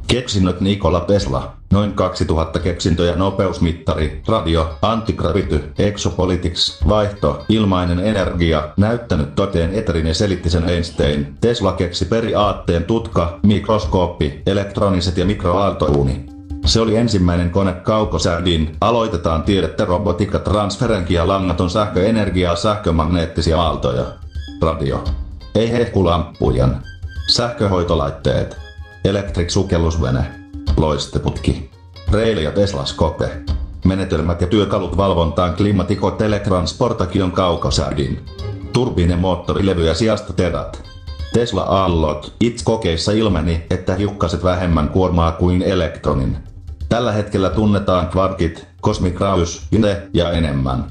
Keksinnöt Nikola Tesla, noin 2000 keksintöjä, nopeusmittari, radio, antigravity, exopolitics, vaihto, ilmainen energia, näyttänyt toteen eterin ja selitti sen Einstein. Tesla keksi periaatteen tutka, mikroskooppi, elektroniset ja mikroaaltouuni. Se oli ensimmäinen kone kaukosäädin. Aloitetaan tiedettä, robotiikka, transferenkia, langaton sähköenergiaa, sähkömagneettisia aaltoja. Radio. Ei hehkulamppujan. Sähköhoitolaitteet. Elektrik-sukellusvene. Loisteputki. Reili ja Teslaskope. Menetelmät ja työkalut valvontaan, klimatiko, teletransportakion kaukosäädin. Turbiinemoottorilevyjä sijasta terat. Tesla-aallot. Itse-kokeissa ilmeni, että hiukkaset vähemmän kuormaa kuin elektronin. Tällä hetkellä tunnetaan kvarkit, cosmic rays, ja enemmän.